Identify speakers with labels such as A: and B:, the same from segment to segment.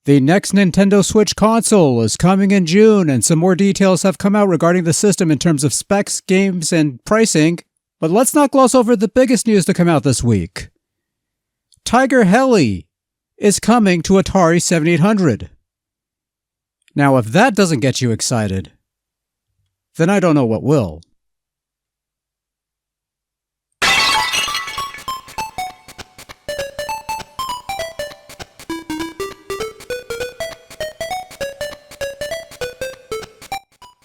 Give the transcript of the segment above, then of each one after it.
A: The next Nintendo Switch console is coming in June, and some more details have come out regarding the system in terms of specs, games, and pricing. But let's not gloss over the biggest news to come out this week. Tiger Heli is coming to Atari 7800. Now, if that doesn't get you excited, then I don't know what will.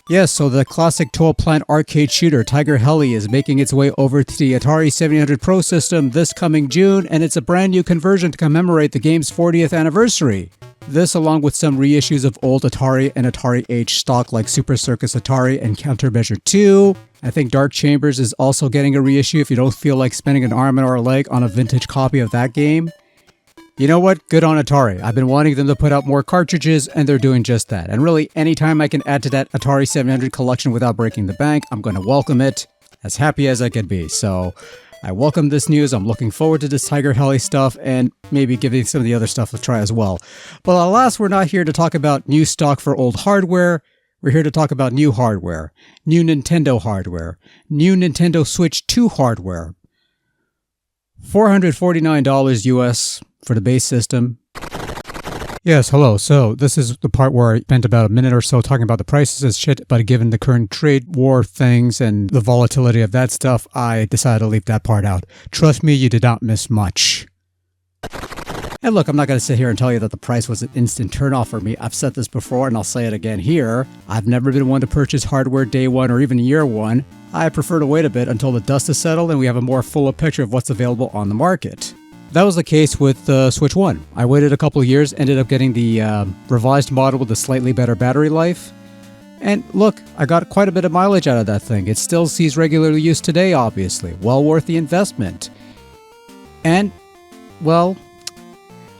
A: Yes, so the classic 12-plant arcade shooter Tiger Heli is making its way over to the Atari 7800 Pro system this coming June, and it's a brand new conversion to commemorate the game's 40th anniversary. This, along with some reissues of old Atari and Atari H stock like Super Circus Atari and Countermeasure 2. I think Dark Chambers is also getting a reissue if you don't feel like spending an arm or a leg on a vintage copy of that game. You know what? Good on Atari. I've been wanting them to put out more cartridges, and they're doing just that. And really, anytime I can add to that Atari 700 collection without breaking the bank, I'm going to welcome it. As happy as I can be. So, I welcome this news. I'm looking forward to this Tiger Heli stuff, and maybe giving some of the other stuff a try as well. But alas, we're not here to talk about new stock for old hardware. We're here to talk about new hardware. New Nintendo hardware. New Nintendo Switch 2 hardware. $449 US for the base system. Yes, hello. So this is the part where I spent about a minute or so talking about the prices and shit, but given the current trade war things and the volatility of that stuff, I decided to leave that part out. Trust me, you did not miss much. And look, I'm not going to sit here and tell you that the price was an instant turnoff for me. I've said this before and I'll say it again here. I've never been one to purchase hardware day one or even year one. I prefer to wait a bit until the dust is settled and we have a more fuller picture of what's available on the market. That was the case with the Switch 1. I waited a couple of years, ended up getting the revised model with a slightly better battery life. And look, I got quite a bit of mileage out of that thing. It still sees regular use today, obviously. Well worth the investment. And, well,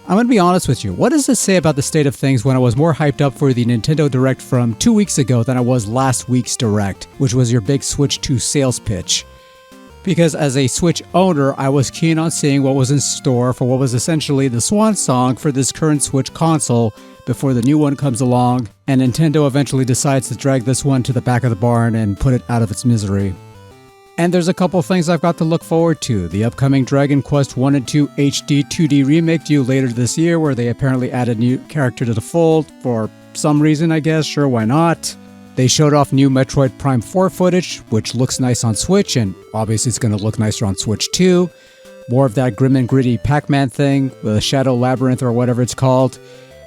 A: I'm going to be honest with you. What does this say about the state of things when I was more hyped up for the Nintendo Direct from 2 weeks ago than I was last week's Direct, which was your big Switch 2 sales pitch? Because as a Switch owner, I was keen on seeing what was in store for what was essentially the swan song for this current Switch console before the new one comes along, and Nintendo eventually decides to drag this one to the back of the barn and put it out of its misery. And there's a couple things I've got to look forward to. The upcoming Dragon Quest 1 and 2 HD 2D remake due later this year, where they apparently added a new character to the fold for some reason, I guess. Sure, why not? They showed off new Metroid Prime 4 footage, which looks nice on Switch, and obviously it's going to look nicer on Switch 2. More of that grim and gritty Pac-Man thing, with a Shadow Labyrinth or whatever it's called.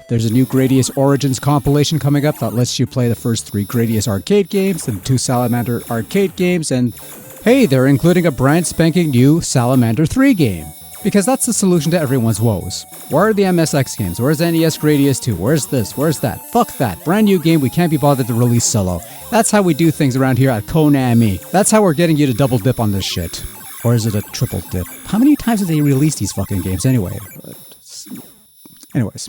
A: There's a new Gradius Origins compilation coming up that lets you play the first 3 Gradius arcade games and 2 Salamander arcade games, and hey, they're including a brand spanking new Salamander 3 game. Because that's the solution to everyone's woes. Where are the MSX games? Where's NES Gradius 2? Where's this? Where's that? Fuck that. Brand new game we can't be bothered to release solo. That's how we do things around here at Konami. That's how we're getting you to double dip on this shit. Or is it a triple dip? How many times have they released these fucking games anyway? Anyways.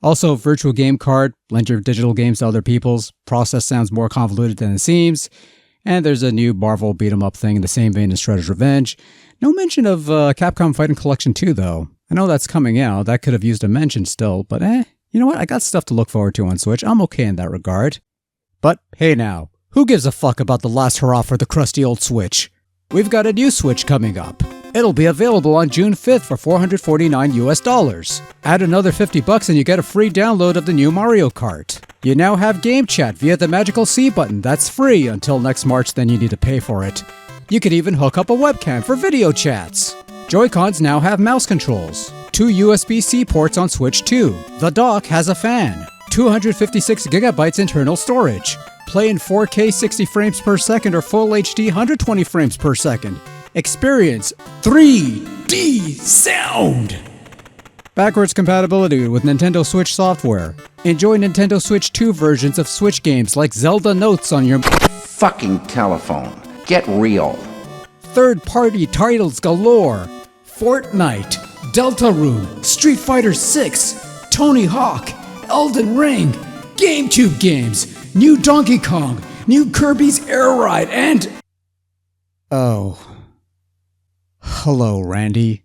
A: Also, Virtual Game Card. Lend your digital games to other people's. Process sounds more convoluted than it seems. And there's a new Marvel beat-em-up thing in the same vein as Shredder's Revenge. No mention of Capcom Fighting Collection 2, though. I know that's coming out. That could have used a mention still, but you know what? I got stuff to look forward to on Switch. I'm okay in that regard. But hey now, who gives a fuck about the last hurrah for the crusty old Switch? We've got a new Switch coming up. It'll be available on June 5th for $449 US. Add another $50 and you get a free download of the new Mario Kart. You now have game chat via the magical C button. That's free until next March, then you need to pay for it. You could even hook up a webcam for video chats. Joy-Cons now have mouse controls. 2 USB-C ports on Switch 2. The dock has a fan. 256 gigabytes internal storage. Play in 4K 60 frames per second or Full HD 120 frames per second. Experience 3D sound. Backwards compatibility with Nintendo Switch software. Enjoy Nintendo Switch 2 versions of Switch games like Zelda Notes on your
B: fucking telephone. Get real.
A: Third-party titles galore. Fortnite, Deltarune, Street Fighter 6, Tony Hawk, Elden Ring, GameCube games, new Donkey Kong, new Kirby's Air Ride, and... Oh. Hello, Randy.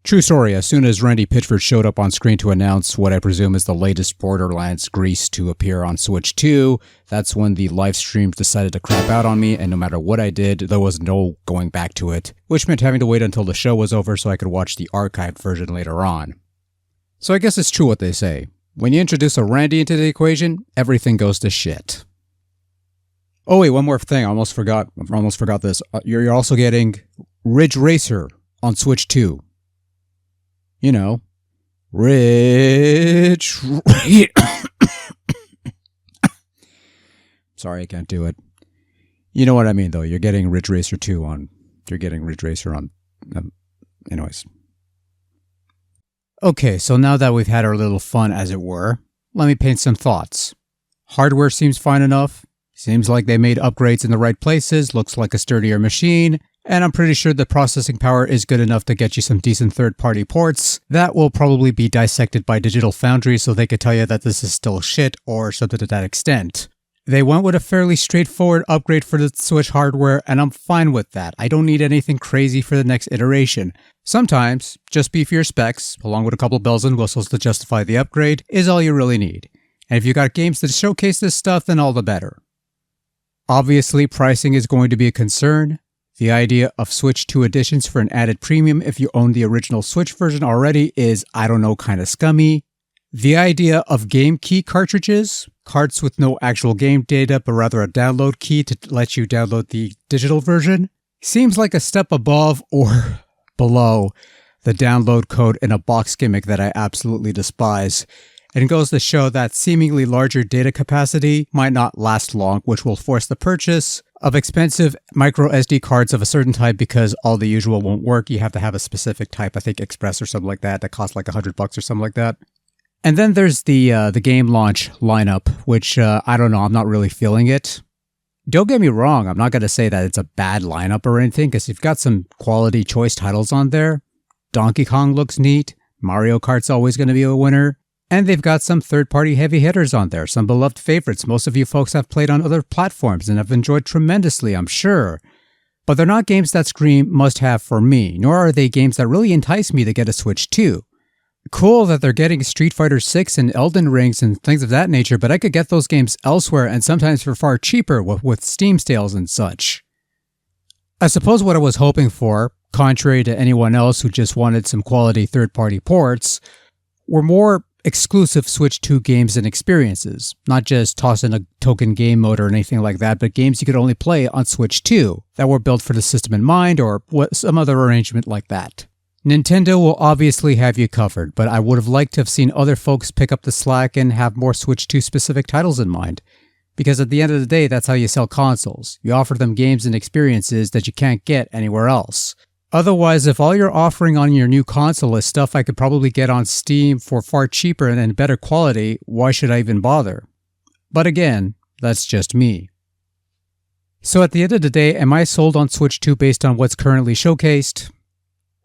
A: True story, as soon as Randy Pitchford showed up on screen to announce what I presume is the latest Borderlands Grease to appear on Switch 2, that's when the live streams decided to crap out on me, and no matter what I did, there was no going back to it, which meant having to wait until the show was over so I could watch the archived version later on. So I guess it's true what they say. When you introduce a Randy into the equation, everything goes to shit. Oh wait, one more thing, I almost forgot this. You're also getting Ridge Racer on Switch 2. You know, Ridge. Sorry, I can't do it. You know what I mean, though. You're getting Ridge Racer 2 on. You're getting Ridge Racer on. Anyways. Okay, so now that we've had our little fun, as it were, let me paint some thoughts. Hardware seems fine enough. Seems like they made upgrades in the right places. Looks like a sturdier machine. And I'm pretty sure the processing power is good enough to get you some decent third-party ports. That will probably be dissected by Digital Foundry so they could tell you that this is still shit or something to that extent. They went with a fairly straightforward upgrade for the Switch hardware, and I'm fine with that. I don't need anything crazy for the next iteration. Sometimes, just beef your specs, along with a couple bells and whistles to justify the upgrade, is all you really need. And if you got games that showcase this stuff, then all the better. Obviously, pricing is going to be a concern. The idea of Switch 2 editions for an added premium if you own the original Switch version already is, I don't know, kind of scummy. The idea of game key cartridges, carts with no actual game data but rather a download key to let you download the digital version, seems like a step above or below the download code in a box gimmick that I absolutely despise. And goes to show that seemingly larger data capacity might not last long, which will force the purchase of expensive micro SD cards of a certain type because all the usual won't work. You have to have a specific type, I think Express or something like that costs like $100 or something like that. And then there's the game launch lineup, which I don't know, I'm not really feeling it. Don't get me wrong, I'm not going to say that it's a bad lineup or anything, because you've got some quality choice titles on there. Donkey Kong looks neat, Mario Kart's always going to be a winner. And they've got some third-party heavy hitters on there, some beloved favorites most of you folks have played on other platforms and have enjoyed tremendously, I'm sure. But they're not games that scream must-have for me, nor are they games that really entice me to get a Switch 2. Cool that they're getting Street Fighter 6 and Elden Rings and things of that nature, but I could get those games elsewhere and sometimes for far cheaper with Steam sales and such. I suppose what I was hoping for, contrary to anyone else who just wanted some quality third-party ports, were more exclusive Switch 2 games and experiences, not just toss in a token game mode or anything like that, but games you could only play on Switch 2 that were built for the system in mind or some other arrangement like that. Nintendo will obviously have you covered, but I would have liked to have seen other folks pick up the slack and have more Switch 2 specific titles in mind. Because at the end of the day, that's how you sell consoles. You offer them games and experiences that you can't get anywhere else. Otherwise, if all you're offering on your new console is stuff I could probably get on Steam for far cheaper and better quality, why should I even bother? But again, that's just me. So at the end of the day, am I sold on Switch 2 based on what's currently showcased?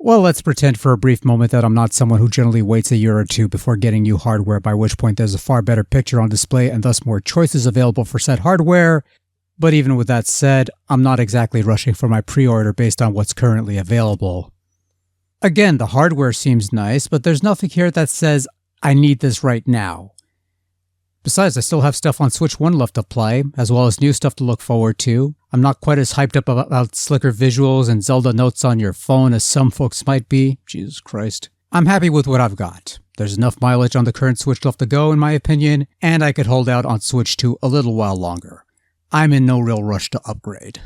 A: Well, let's pretend for a brief moment that I'm not someone who generally waits a year or two before getting new hardware, by which point there's a far better picture on display and thus more choices available for said hardware. But even with that said, I'm not exactly rushing for my pre-order based on what's currently available. Again, the hardware seems nice, but there's nothing here that says, I need this right now. Besides, I still have stuff on Switch 1 left to play, as well as new stuff to look forward to. I'm not quite as hyped up about slicker visuals and Zelda notes on your phone as some folks might be. Jesus Christ. I'm happy with what I've got. There's enough mileage on the current Switch left to go, in my opinion, and I could hold out on Switch 2 a little while longer. I'm in no real rush to upgrade.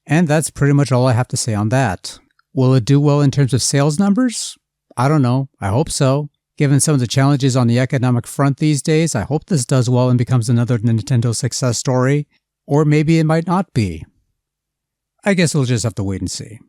A: And that's pretty much all I have to say on that. Will it do well in terms of sales numbers? I don't know. I hope so. Given some of the challenges on the economic front these days, I hope this does well and becomes another Nintendo success story. Or maybe it might not be. I guess we'll just have to wait and see.